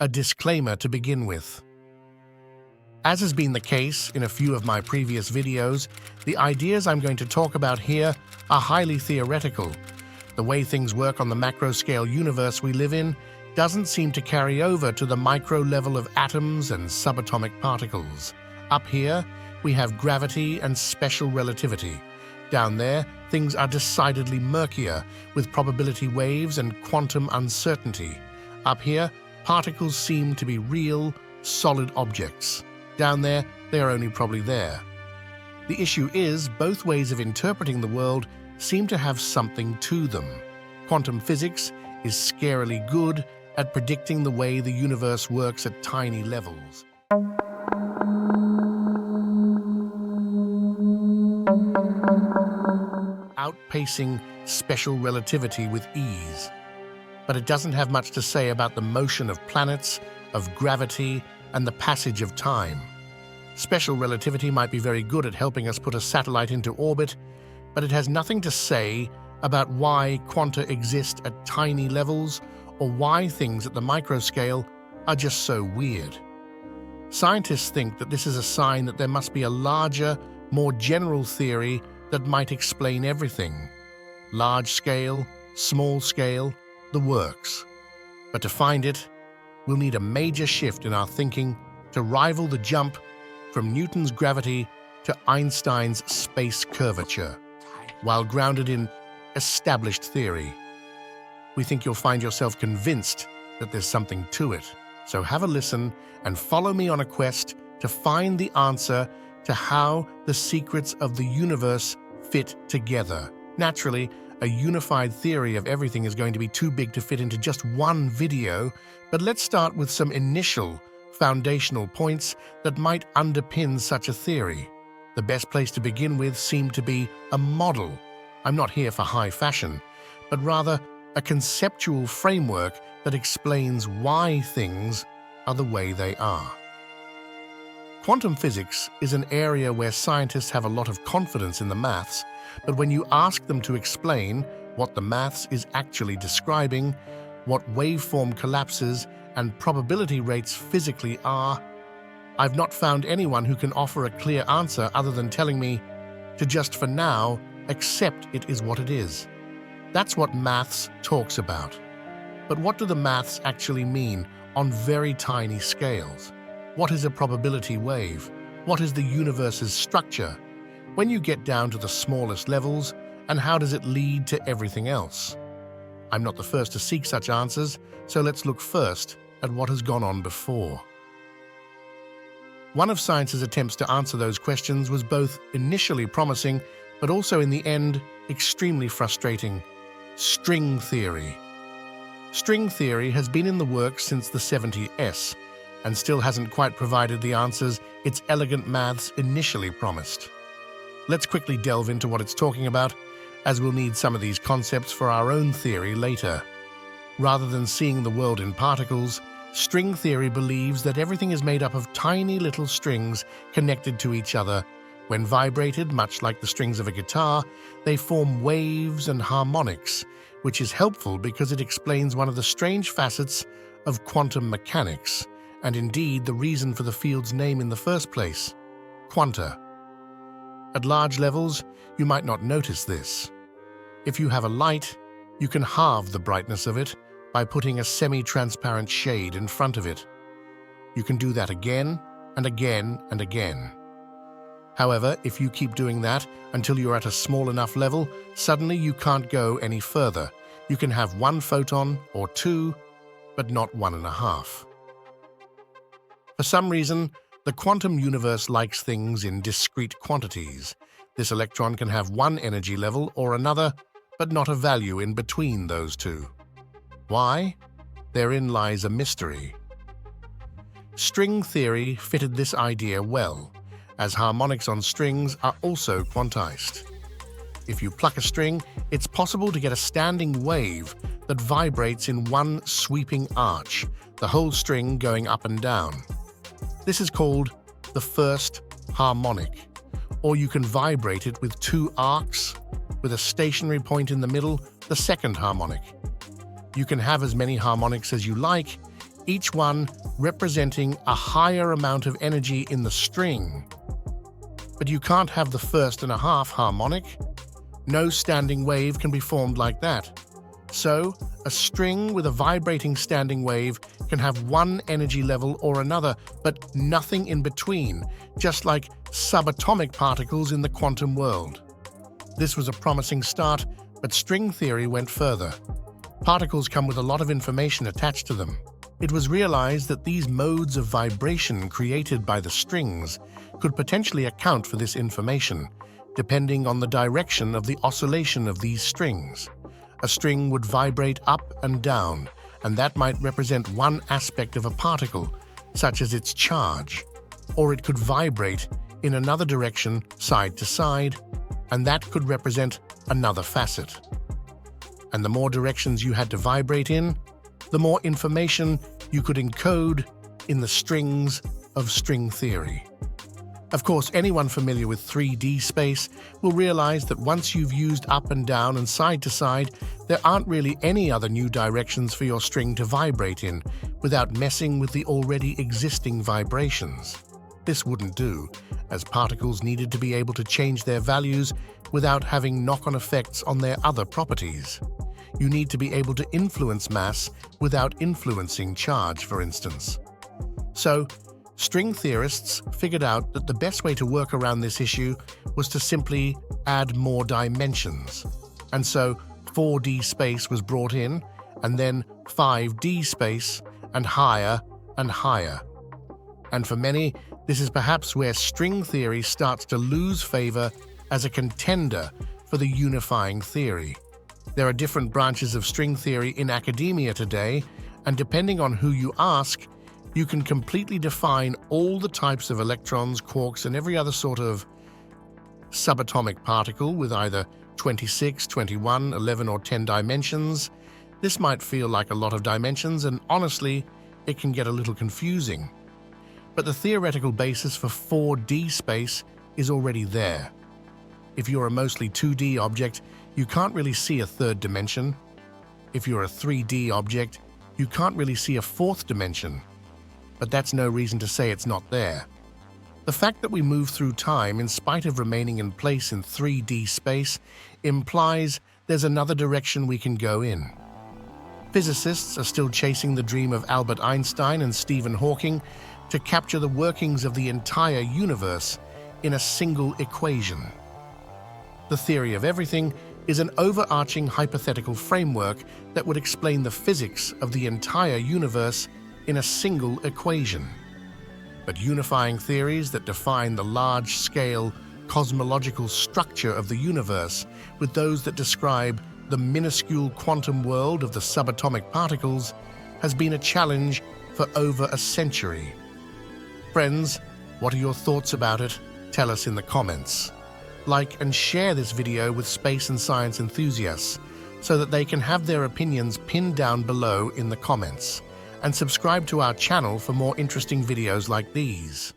A disclaimer to begin with. As has been the case in a few of my previous videos, the ideas I'm going to talk about here are highly theoretical. The way things work on the macro-scale universe we live in doesn't seem to carry over to the micro level of atoms and subatomic particles. Up here, we have gravity and special relativity. Down there, things are decidedly murkier, with probability waves and quantum uncertainty. Up here, particles seem to be real, solid objects. Down there, they are only probably there. The issue is, both ways of interpreting the world seem to have something to them. Quantum physics is scarily good at predicting the way the universe works at tiny levels. Outpacing special relativity with ease. But it doesn't have much to say about the motion of planets, of gravity, and the passage of time. Special relativity might be very good at helping us put a satellite into orbit, but it has nothing to say about why quanta exist at tiny levels or why things at the microscale are just so weird. Scientists think that this is a sign that there must be a larger, more general theory that might explain everything. Large scale, small scale, the works. But to find it, we'll need a major shift in our thinking to rival the jump from Newton's gravity to Einstein's space curvature, while grounded in established theory. We think you'll find yourself convinced that there's something to it. So have a listen and follow me on a quest to find the answer to how the secrets of the universe fit together. Naturally, a unified theory of everything is going to be too big to fit into just one video, but let's start with some initial, foundational points that might underpin such a theory. The best place to begin with seemed to be a model. I'm not here for high fashion, but rather a conceptual framework that explains why things are the way they are. Quantum physics is an area where scientists have a lot of confidence in the maths, but when you ask them to explain what the maths is actually describing, what waveform collapses and probability rates physically are, I've not found anyone who can offer a clear answer other than telling me to just for now accept it is what it is. That's what maths talks about. But what do the maths actually mean on very tiny scales? What is a probability wave? What is the universe's structure? When you get down to the smallest levels, and how does it lead to everything else? I'm not the first to seek such answers, so let's look first at what has gone on before. One of science's attempts to answer those questions was both initially promising, but also in the end, extremely frustrating. String theory. String theory has been in the works since the 70s, and still hasn't quite provided the answers its elegant maths initially promised. Let's quickly delve into what it's talking about, as we'll need some of these concepts for our own theory later. Rather than seeing the world in particles, string theory believes that everything is made up of tiny little strings connected to each other. When vibrated, much like the strings of a guitar, they form waves and harmonics, which is helpful because it explains one of the strange facets of quantum mechanics, and indeed the reason for the field's name in the first place, quanta. At large levels, you might not notice this. If you have a light, you can halve the brightness of it by putting a semi-transparent shade in front of it. You can do that again and again and again. However, if you keep doing that until you're at a small enough level, suddenly you can't go any further. You can have one photon or two, but not 1.5. For some reason, the quantum universe likes things in discrete quantities. This electron can have one energy level or another, but not a value in between those two. Why? Therein lies a mystery. String theory fitted this idea well, as harmonics on strings are also quantized. If you pluck a string, it's possible to get a standing wave that vibrates in one sweeping arch, the whole string going up and down. This is called the first harmonic, or you can vibrate it with two arcs, with a stationary point in the middle, the second harmonic. You can have as many harmonics as you like, each one representing a higher amount of energy in the string. But you can't have the first and a half harmonic. No standing wave can be formed like that. So, a string with a vibrating standing wave can have one energy level or another, but nothing in between, just like subatomic particles in the quantum world. This was a promising start, but string theory went further. Particles come with a lot of information attached to them. It was realized that these modes of vibration created by the strings could potentially account for this information, depending on the direction of the oscillation of these strings. A string would vibrate up and down, and that might represent one aspect of a particle, such as its charge. Or it could vibrate in another direction, side to side, and that could represent another facet. And the more directions you had to vibrate in, the more information you could encode in the strings of string theory. Of course, anyone familiar with 3D space will realize that once you've used up and down and side to side, there aren't really any other new directions for your string to vibrate in without messing with the already existing vibrations. This wouldn't do, as particles needed to be able to change their values without having knock-on effects on their other properties. You need to be able to influence mass without influencing charge, for instance. So, string theorists figured out that the best way to work around this issue was to simply add more dimensions. And so 4D space was brought in, and then 5D space, and higher and higher. And for many, this is perhaps where string theory starts to lose favor as a contender for the unifying theory. There are different branches of string theory in academia today, and depending on who you ask, you can completely define all the types of electrons, quarks, and every other sort of subatomic particle with either 26, 21, 11, or 10 dimensions. This might feel like a lot of dimensions, and honestly, it can get a little confusing. But the theoretical basis for 4D space is already there. If you're a mostly 2D object, you can't really see a third dimension. If you're a 3D object, you can't really see a fourth dimension. But that's no reason to say it's not there. The fact that we move through time in spite of remaining in place in 3D space implies there's another direction we can go in. Physicists are still chasing the dream of Albert Einstein and Stephen Hawking to capture the workings of the entire universe in a single equation. The theory of everything is an overarching hypothetical framework that would explain the physics of the entire universe in a single equation. But unifying theories that define the large-scale cosmological structure of the universe with those that describe the minuscule quantum world of the subatomic particles has been a challenge for over a century. Friends, what are your thoughts about it? Tell us in the comments. Like and share this video with space and science enthusiasts so that they can have their opinions pinned down below in the comments. And subscribe to our channel for more interesting videos like these.